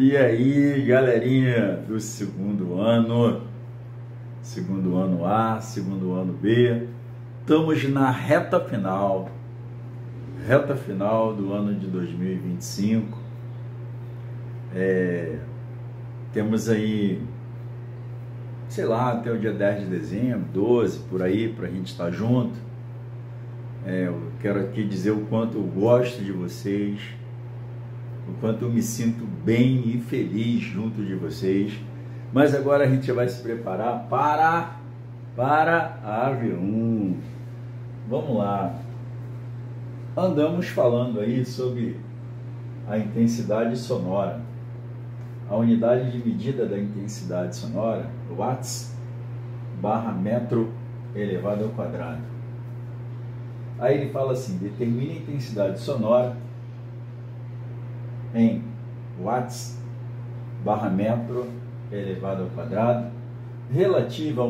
E aí, galerinha do segundo ano A, segundo ano B, estamos na reta final do ano de 2025. Temos aí, sei lá, até o dia 10 de dezembro, 12, por aí, para a gente estar junto. Eu quero aqui dizer o quanto eu gosto de vocês, o quanto eu me sinto bem e feliz junto de vocês. Mas agora a gente vai se preparar para a AV1. Vamos lá. Andamos falando aí sobre a intensidade sonora. A unidade de medida da intensidade sonora, watts barra metro elevado ao quadrado. Aí ele fala assim: determine a intensidade sonora em watts barra metro elevado ao quadrado relativa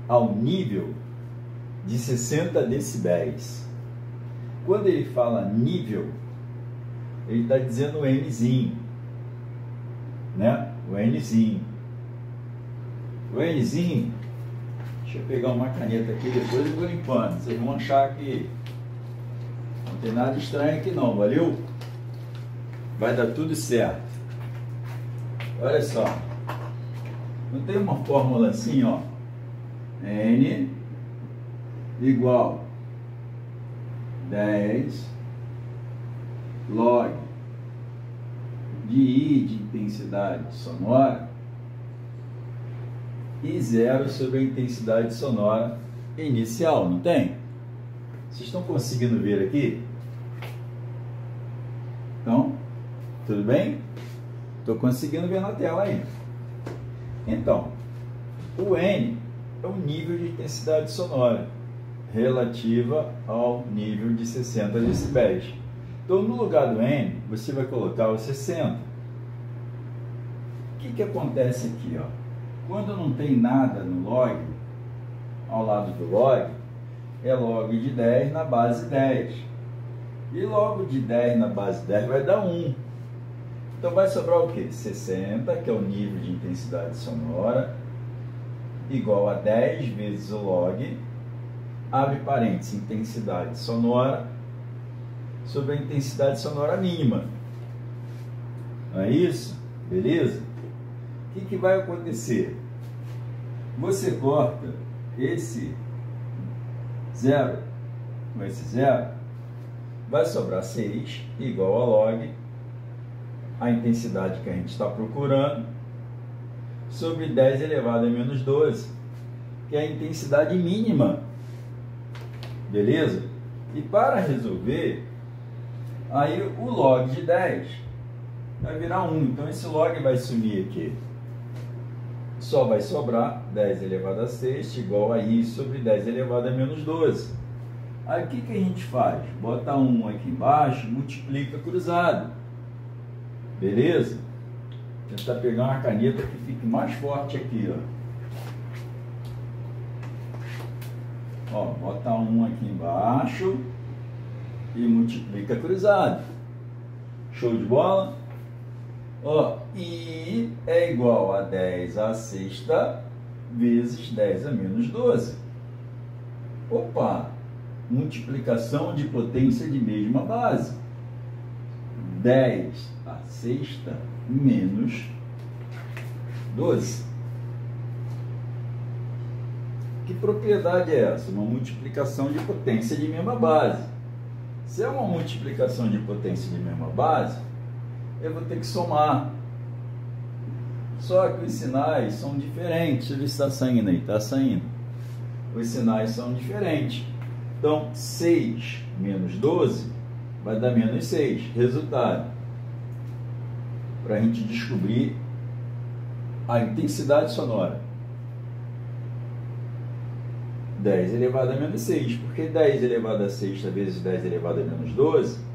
ao nível de 60 decibéis. Quando ele fala nível, ele está dizendo o Nzinho, né? O Nzinho. O Nzinho, deixa eu pegar uma caneta aqui, depois eu vou limpando. Vocês vão achar que não tem nada estranho aqui não, valeu? Vai dar tudo certo. Olha só, não tem uma fórmula assim, ó, N igual 10 log de I de intensidade sonora e 0 sobre a intensidade sonora inicial, não tem? Vocês estão conseguindo ver aqui? Então, tudo bem? Estou conseguindo ver na tela aí. Então, o N é o nível de intensidade sonora relativa ao nível de 60 decibéis. Então, no lugar do N, você vai colocar o 60. O que acontece aqui, ó? Quando não tem nada no log, ao lado do log, é log de 10 na base 10. E log de 10 na base 10 vai dar 1. Então vai sobrar o quê? 60, que é o nível de intensidade sonora, igual a 10 vezes o log, abre parênteses, intensidade sonora, sobre a intensidade sonora mínima. Não é isso? Beleza? O que vai acontecer? Você corta esse 0 com esse 0, vai sobrar 6, igual a log, a intensidade que a gente está procurando, sobre 10 elevado a menos 12, que é a intensidade mínima. Beleza? E para resolver, aí o log de 10 vai virar 1. Então esse log vai sumir aqui. Só vai sobrar 10 elevado a 6 igual a I sobre 10 elevado a menos 12. Aí o que a gente faz? Bota 1 aqui embaixo, multiplica cruzado. Beleza? Vou tentar pegar uma caneta que fique mais forte aqui, ó. Bota 1 aqui embaixo e multiplica cruzado. Show de bola? Ó, I é igual a 10 à sexta vezes 10 a menos 12. Opa! Multiplicação de potência de mesma base. 10 à sexta menos 12. Que propriedade é essa? Uma multiplicação de potência de mesma base. Se é uma multiplicação de potência de mesma base, eu vou ter que somar. Só que os sinais são diferentes. Deixa eu ver se está saindo aí. Está saindo. Os sinais são diferentes. Então, 6 menos 12 vai dar menos 6. Resultado. Para a gente descobrir a intensidade sonora. 10 elevado a menos 6. Porque 10 elevado a sexta vezes 10 elevado a menos 12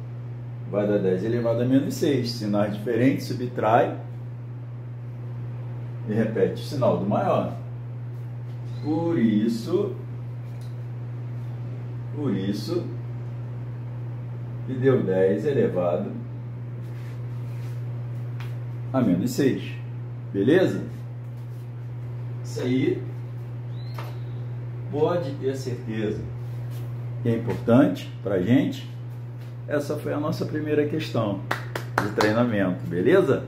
vai dar 10 elevado a menos 6. Sinais diferentes, subtrai e repete o sinal do maior. Por isso, e deu 10 elevado a menos 6. Beleza? Isso aí pode ter certeza que é importante para a gente. Essa foi a nossa primeira questão de treinamento, beleza?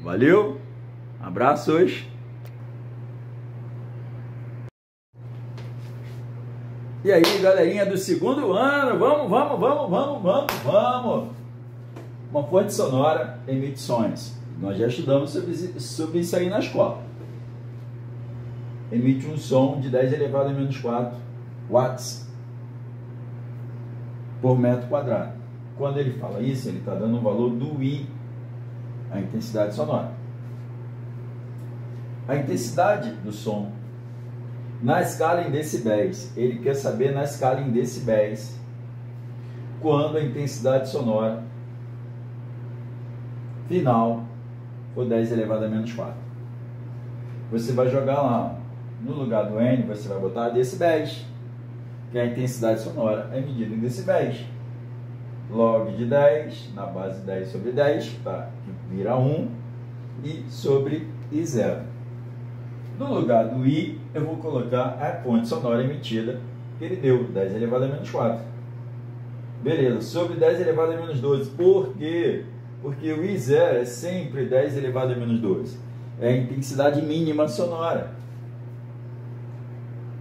Valeu, abraços! E aí, galerinha do segundo ano, vamos! Uma fonte sonora emite sons. Nós já estudamos sobre isso aí na escola. Emite um som de 10 elevado a menos 4 watts por metro quadrado. Quando ele fala isso, ele está dando um valor do I, a intensidade sonora. A intensidade do som na escala em decibéis. Ele quer saber na escala em decibéis quando a intensidade sonora final for 10 elevado a menos 4. Você vai jogar lá, no lugar do N, você vai botar decibéis, que a intensidade sonora é medida em decibéis. Log de 10, na base 10 sobre 10, tá? Que vira 1, e sobre I0. No lugar do I, eu vou colocar a fonte sonora emitida, que ele deu, 10 elevado a menos 4. Beleza, sobre 10 elevado a menos 12. Por quê? Porque o I0 é sempre 10 elevado a menos 12. É a intensidade mínima sonora.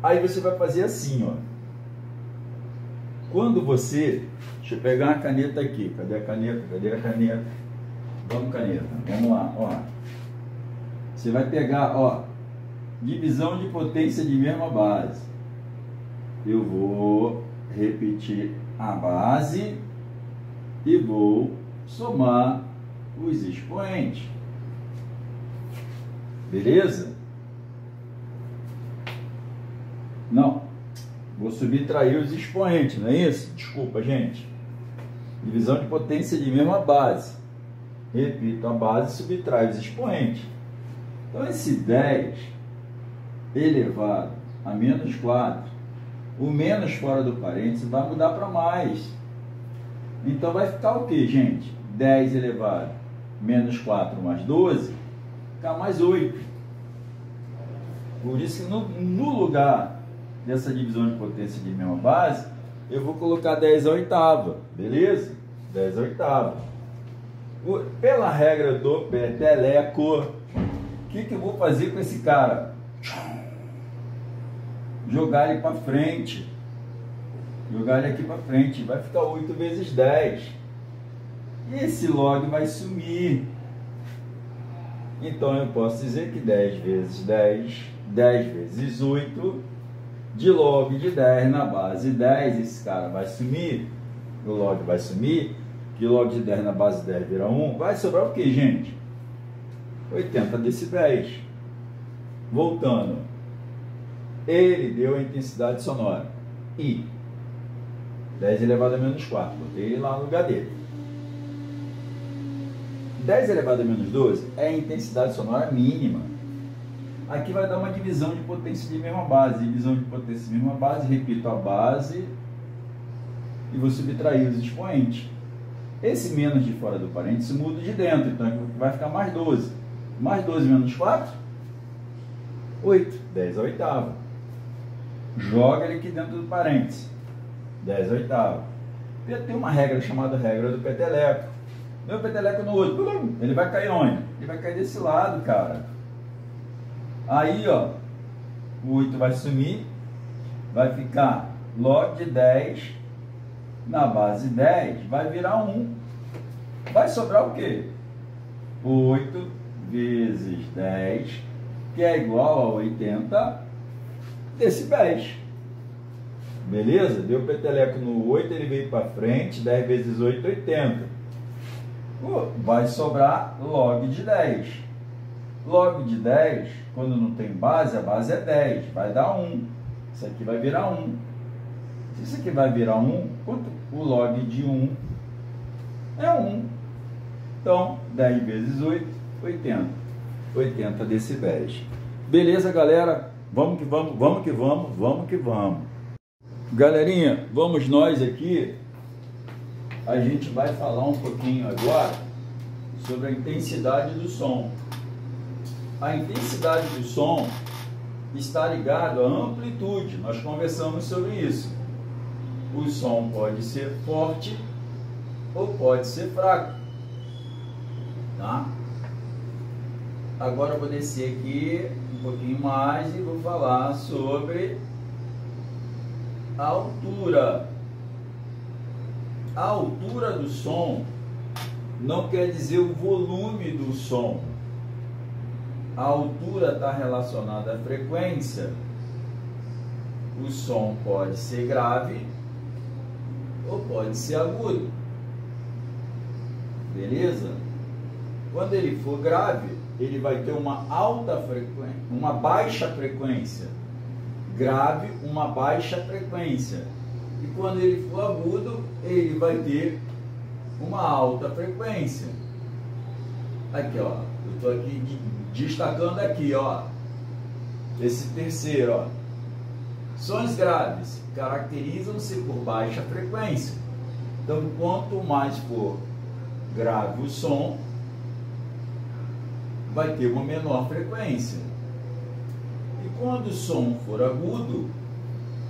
Aí você vai fazer assim, ó. Quando você... Deixa eu pegar uma caneta aqui. Cadê a caneta? Cadê a caneta? Vamos, caneta. Vamos lá, ó. Você vai pegar, ó, divisão de potência de mesma base. Eu vou repetir a base e vou somar os expoentes. Beleza? Não. Vou subtrair os expoentes, não é isso? Desculpa, gente. Divisão de potência de mesma base. Repito a base e subtrai os expoentes. Então, esse 10 elevado a menos 4, o menos fora do parênteses vai mudar para mais. Então, vai ficar o que, gente? 10 elevado a menos 4 mais 12, fica mais 8. Por isso que no lugar dessa divisão de potência de mesma base, eu vou colocar 10 à oitava, beleza? 10 à oitava. Pela regra do peteleco, o que eu vou fazer com esse cara? Jogar ele para frente. Jogar ele aqui para frente. Vai ficar 8 vezes 10. E esse log vai sumir. Então eu posso dizer que 10 vezes 10, 10 vezes 8, de log de 10 na base 10, esse cara vai sumir. O log vai sumir. Que log de 10 na base 10 vira 1. Vai sobrar o que, gente? 80 decibéis. Voltando. Ele deu a intensidade sonora. I. 10 elevado a menos 4. Botei ele lá no lugar dele. 10 elevado a menos 12 é a intensidade sonora mínima. Aqui vai dar uma divisão de potência de mesma base. Divisão de potência de mesma base. Repito a base. E vou subtrair os expoentes. Esse menos de fora do parênteses muda de dentro. Então vai ficar mais 12. Mais 12 menos 4? 8. 10 à oitava. Joga ele aqui dentro do parênteses. 10 à oitava. Tem uma regra chamada regra do peteleco. Meu peteleco no outro. Ele vai cair onde? Ele vai cair desse lado, cara. Aí, ó. O 8 vai sumir. Vai ficar log de 10 na base 10. Vai virar 1. Vai sobrar o quê? 8 vezes 10, que é igual a 80 decibéis. Beleza? Deu peteleco no 8, ele veio para frente, 10 vezes 8, 80. Vai sobrar log de 10. Log de 10, quando não tem base, a base é 10, vai dar 1. Isso aqui vai virar 1. Se isso aqui vai virar 1, quanto o log de 1 é 1. Então, 10 vezes 8, 80. 80 decibéis. Beleza, galera? Vamos que vamos, vamos que vamos, vamos que vamos. Galerinha, vamos nós aqui. A gente vai falar um pouquinho agora sobre a intensidade do som. A intensidade do som está ligado à amplitude. Nós conversamos sobre isso. O som pode ser forte ou pode ser fraco, tá? Agora eu vou descer aqui um pouquinho mais e vou falar sobre a altura. A altura do som não quer dizer o volume do som. A altura está relacionada à frequência. O som pode ser grave ou pode ser agudo. Beleza? Quando ele for grave, ele vai ter uma alta frequência, uma baixa frequência. Grave, uma baixa frequência. E quando ele for agudo, ele vai ter uma alta frequência. Aqui, ó. Eu estou aqui destacando aqui, ó. Esse terceiro, ó. Sons graves caracterizam-se por baixa frequência. Então, quanto mais for grave o som, vai ter uma menor frequência. E quando o som for agudo,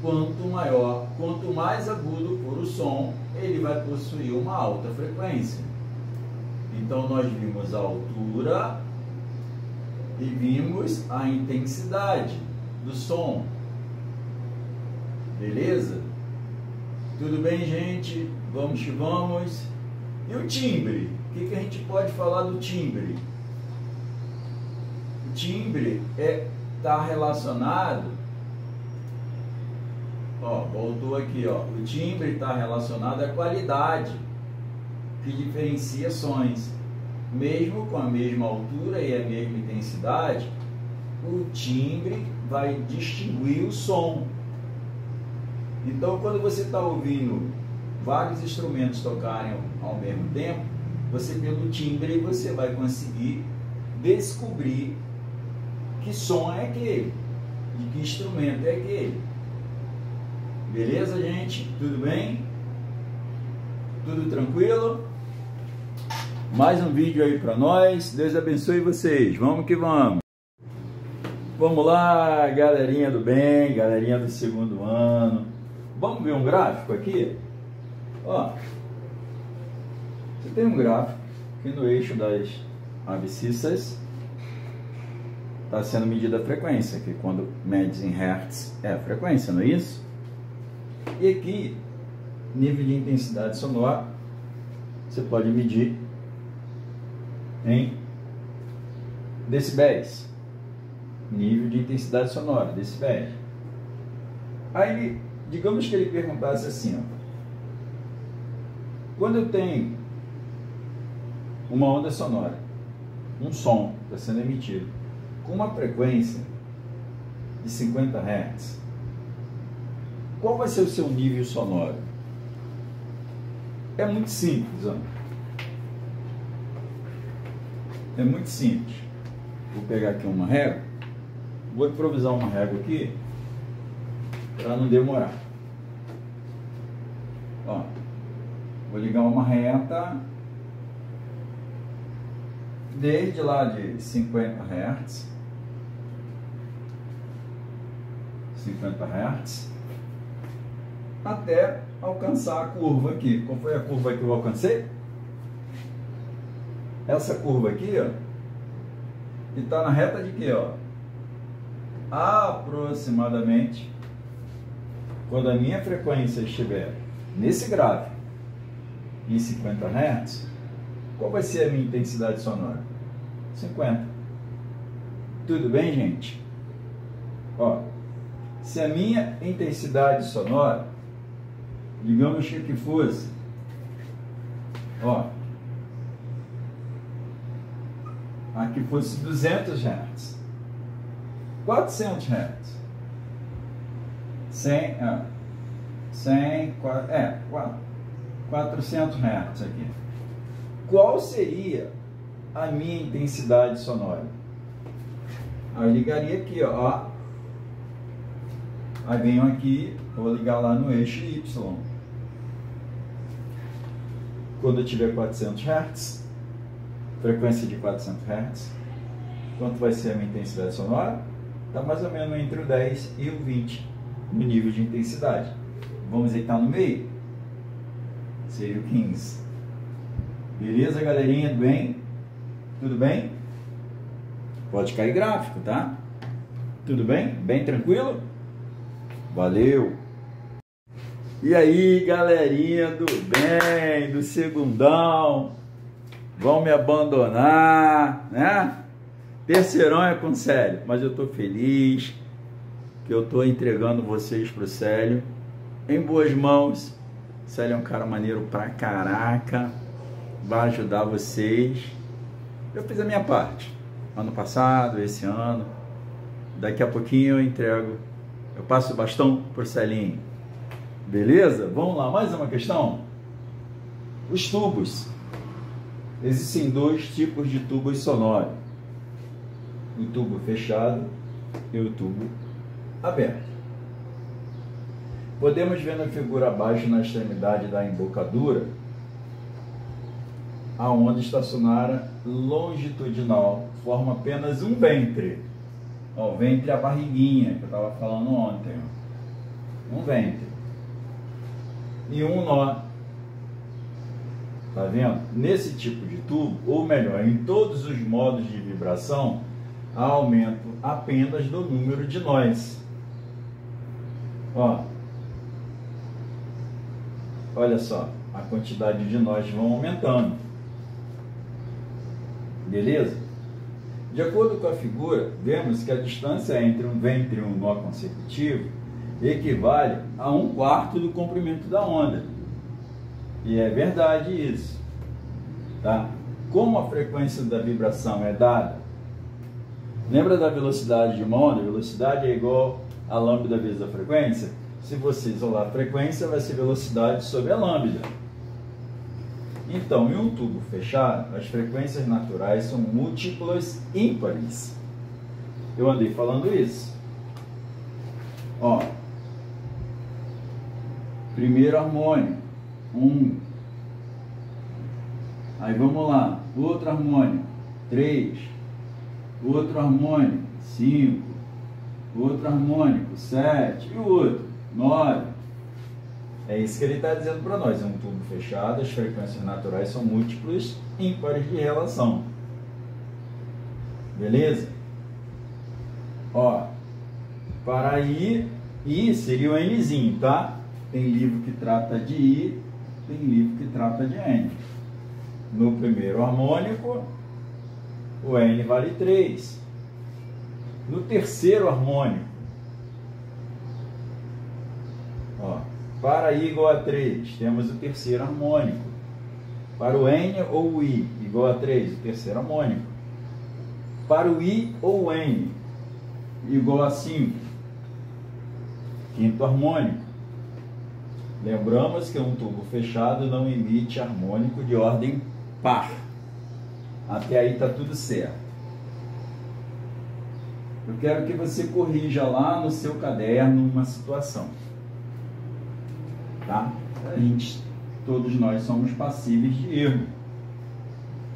quanto mais agudo for o som, ele vai possuir uma alta frequência. Então nós vimos a altura e vimos a intensidade do som. Beleza? Tudo bem, gente? Vamos que vamos. E o timbre? O que a gente pode falar do timbre? O timbre está relacionado, ó, voltou aqui, ó. O timbre está relacionado à qualidade que diferencia sons. Mesmo com a mesma altura e a mesma intensidade, o timbre vai distinguir o som. Então, quando você está ouvindo vários instrumentos tocarem ao mesmo tempo, você, pelo timbre, você vai conseguir descobrir que som é aquele, de que instrumento é aquele. Beleza, gente? Tudo bem? Tudo tranquilo? Mais um vídeo aí para nós. Deus abençoe vocês. Vamos que vamos. Vamos lá, galerinha do bem, galerinha do segundo ano. Vamos ver um gráfico aqui? Ó, você tem um gráfico que no eixo das abscissas está sendo medida a frequência, que quando mede em hertz é a frequência, não é isso? E aqui, nível de intensidade sonora, você pode medir em decibéis. Nível de intensidade sonora, decibéis. Aí, digamos que ele perguntasse assim, ó, quando eu tenho uma onda sonora, um som está sendo emitido com uma frequência de 50 Hz, qual vai ser o seu nível sonoro? É muito simples, ó. É muito simples. Vou pegar aqui uma régua, vou improvisar uma régua aqui para não demorar. Ó, vou ligar uma reta desde lá de 50 Hz, 50 Hz, até alcançar a curva aqui. Qual foi a curva que eu alcancei? Essa curva aqui, ó, que está na reta de quê, ó? Aproximadamente, quando a minha frequência estiver nesse gráfico, em 50 Hz, qual vai ser a minha intensidade sonora? 50. Tudo bem, gente? Ó, se a minha intensidade sonora, digamos que fosse, ó, aqui fosse 200 Hz, 400 Hz, 400 Hz aqui. Qual seria a minha intensidade sonora? Aí eu ligaria aqui, ó. Aí venho aqui, vou ligar lá no eixo Y. Quando eu tiver 400 Hz, frequência de 400 Hz. Quanto vai ser a minha intensidade sonora? Está mais ou menos entre o 10 e o 20 no nível de intensidade. Vamos dizer que está no meio? Seria o 15. Beleza, galerinha? Tudo bem? Tudo bem? Pode cair gráfico, tá? Tudo bem? Bem tranquilo? Valeu! E aí, galerinha do bem, do segundão, vão me abandonar, né? Terceirão é com o Célio, mas eu tô feliz que eu tô entregando vocês pro Célio em boas mãos. O Célio é um cara maneiro pra caraca, vai ajudar vocês. Eu fiz a minha parte, ano passado, esse ano, daqui a pouquinho eu entrego, eu passo o bastão pro Celinho. Beleza? Vamos lá, mais uma questão. Os tubos. Existem dois tipos de tubos sonoros. O tubo fechado e o tubo aberto. Podemos ver na figura abaixo, na extremidade da embocadura, a onda estacionária longitudinal forma apenas um ventre. Ó, o ventre é a barriguinha que eu estava falando ontem. Ó. Um ventre. E um nó. Tá vendo? Nesse tipo de tubo, ou melhor, em todos os modos de vibração, há aumento apenas do número de nós. Ó. Olha só, a quantidade de nós vão aumentando. Beleza? De acordo com a figura, vemos que a distância entre um ventre e um nó consecutivo equivale a 1/4 do comprimento da onda. E é verdade isso. Tá? Como a frequência da vibração é dada, lembra da velocidade de uma onda? A velocidade é igual a lambda vezes a frequência. Se você isolar a frequência, vai ser velocidade sobre a lambda. Então, em um tubo fechado, as frequências naturais são múltiplas ímpares. Eu andei falando isso. Ó, primeiro harmônico, 1. Aí vamos lá, outro harmônico, 3. Outro harmônico, 5. Outro harmônico, 7. E o outro, 9. É isso que ele está dizendo para nós. É um tubo fechado, as frequências naturais são múltiplos ímpares de relação. Beleza? Ó, para I seria o Nzinho, tá? Tem livro que trata de I, tem livro que trata de N. No primeiro harmônico, o N vale 3. No terceiro harmônico, ó, para I igual a 3, temos o terceiro harmônico. Para o N ou o I igual a 3, o terceiro harmônico. Para o I ou o N igual a 5, quinto harmônico. Lembramos que um tubo fechado não emite harmônico de ordem par. Até aí está tudo certo. Eu quero que você corrija lá no seu caderno uma situação. Tá? Todos nós somos passíveis de erro.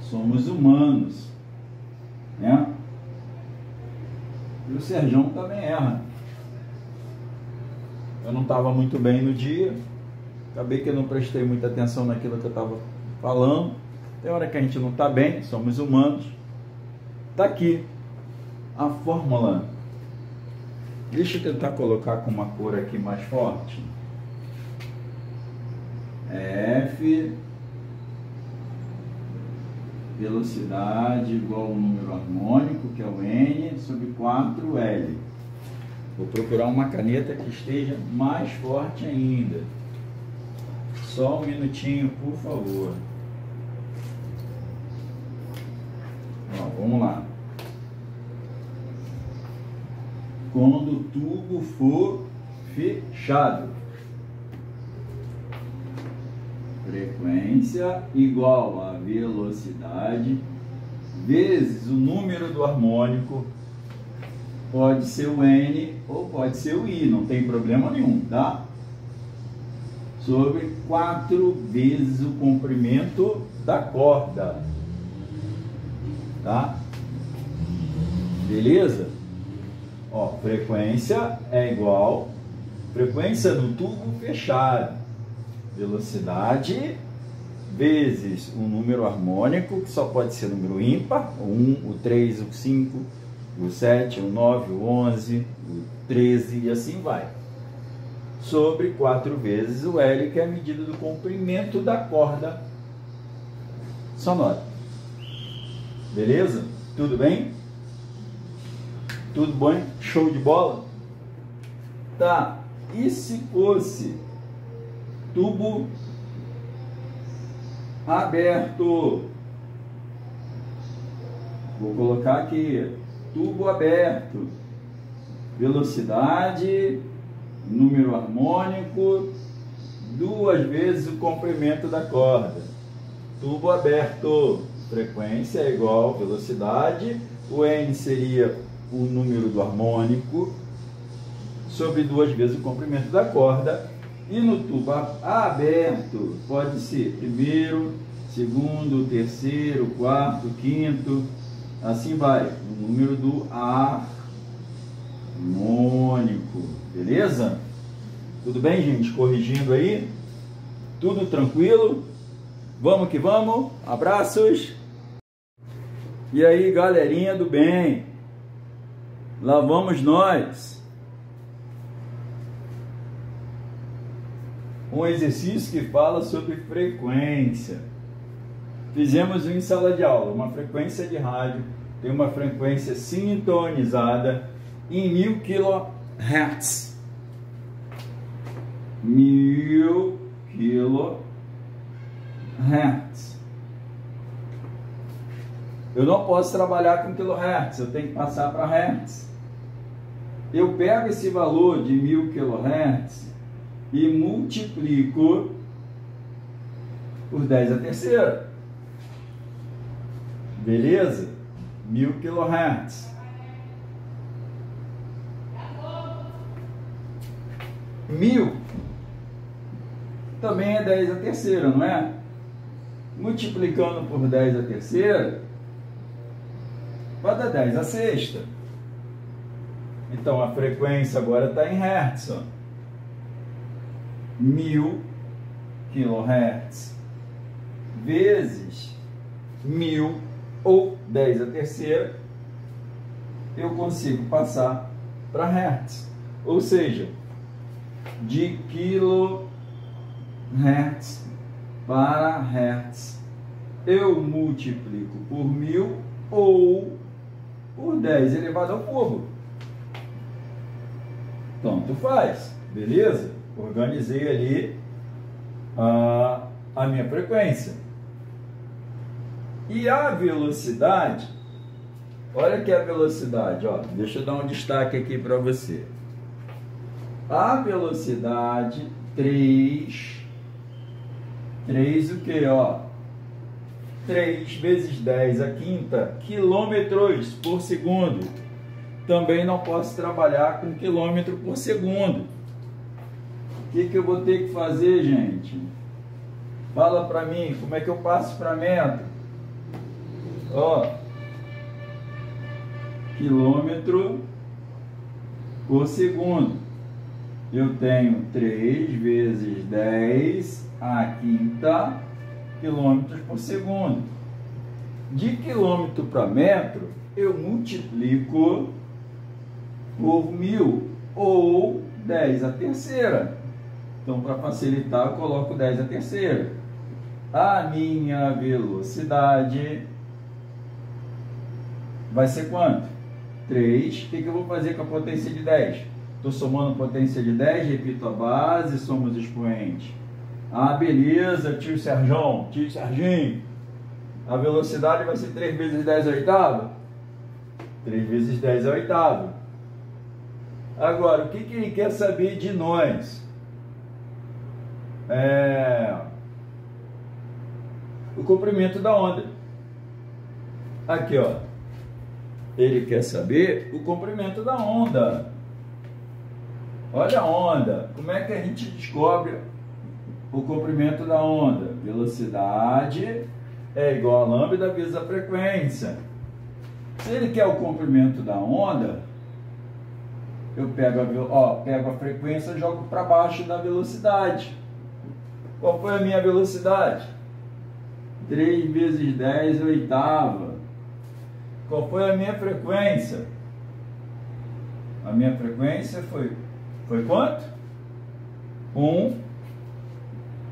Somos humanos. Né? E o Serjão também erra. Eu não estava muito bem no dia. Acabei que eu não prestei muita atenção naquilo que eu estava falando. Tem hora que a gente não está bem, somos humanos. Está aqui a fórmula. Deixa eu tentar colocar com uma cor aqui mais forte. F, velocidade igual ao número harmônico, que é o N, sobre 4L. Vou procurar uma caneta que esteja mais forte ainda. Só um minutinho, por favor. Ó, vamos lá. Quando o tubo for fechado, frequência igual a velocidade vezes o número do harmônico. Pode ser o N ou pode ser o I, não tem problema nenhum, tá? Sobre 4 vezes o comprimento da corda. tá? Beleza? Ó, frequência é igual frequência do tubo fechado, velocidade vezes um número harmônico, que só pode ser número ímpar, o 1, o 3, o 5, o 7, o 9, o 11, o 13 e assim vai. Sobre 4 vezes o L, que é a medida do comprimento da corda sonora. Beleza? Tudo bem? Tudo bom? Show de bola? Tá. E se fosse tubo aberto? Vou colocar aqui, tubo aberto, velocidade, número harmônico, 2 vezes o comprimento da corda. Tubo aberto, frequência é igual velocidade, o N seria o número do harmônico, sobre 2 vezes o comprimento da corda. E no tubo aberto pode ser primeiro, segundo, terceiro, quarto, quinto, assim vai, o número do harmônico. Beleza? Tudo bem, gente? Corrigindo aí? Tudo tranquilo? Vamos que vamos? Abraços! E aí, galerinha do bem? Lá vamos nós! Um exercício que fala sobre frequência. Fizemos em sala de aula, uma frequência de rádio tem uma frequência sintonizada em 1000 kHz. 1000 kHz. Eu não posso trabalhar com kHz, eu tenho que passar para Hertz. Eu pego esse valor de 1000 kHz e multiplico por 10 a terceira. Beleza? 1000 kHz. 1000 também é 10 a terceira, não é? Multiplicando por 10 a terceira, vai dar 10 a sexta. Então a frequência agora está em Hertz, ó. 1000 kHz vezes 1000 ou 10 a terceira, eu consigo passar para Hertz. Ou seja, de kHz para Hertz, eu multiplico por 1000 ou por 10 elevado ao cubo. Tanto faz, beleza? Organizei ali a minha frequência. E a velocidade, olha aqui a velocidade, ó, deixa eu dar um destaque aqui para você. A velocidade 3 o que, ó? 3 vezes 10 a quinta quilômetros por segundo. Também não posso trabalhar com quilômetro por segundo. O que eu vou ter que fazer, gente? Fala para mim, como é que eu passo para metro? Ó, quilômetro por segundo. Eu tenho 3 vezes 10 a quinta quilômetros por segundo. De quilômetro para metro, eu multiplico por 1000 ou 10 a terceira. Então, para facilitar, eu coloco 10 a terceira. A minha velocidade vai ser quanto? 3. O que eu vou fazer com a potência de 10? Estou somando potência de 10, repito a base, somo os expoentes. Ah, beleza, tio Serjão, tio Serginho. A velocidade vai ser 3 vezes 10 a oitava? 3 vezes 10 a oitava. Agora, o que ele quer saber de nós? O comprimento da onda. Aqui, ó. Ele quer saber o comprimento da onda. Olha a onda. Como é que a gente descobre o comprimento da onda? Velocidade é igual a lambda vezes a frequência. Se ele quer o comprimento da onda, eu pego a frequência e jogo para baixo da velocidade. Qual foi a minha velocidade? 3 vezes 10 oitava. Qual foi a minha frequência? A minha frequência foi quanto? 1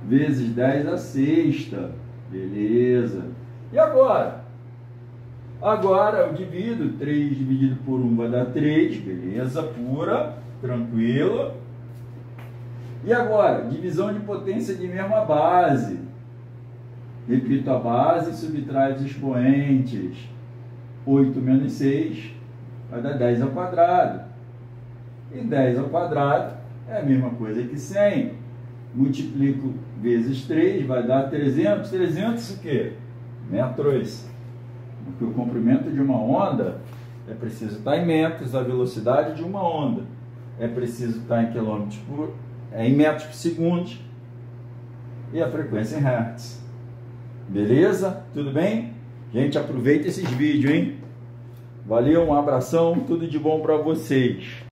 vezes 10 a sexta. Beleza. E agora? Agora eu divido. 3 dividido por 1 vai dar 3. Beleza, pura, tranquilo. E agora? Divisão de potência de mesma base. Repito a base e subtrai os expoentes. 8 menos 6 vai dar 10 ao quadrado. E 10 ao quadrado é a mesma coisa que 100. Multiplico vezes 3 vai dar 300. 300 o quê? Metros. Porque o comprimento de uma onda é preciso estar em metros, a velocidade de uma onda é preciso estar em metros por segundo e a frequência em hertz. Beleza? Tudo bem? Gente, aproveita esses vídeos, hein? Valeu, um abração, tudo de bom para vocês.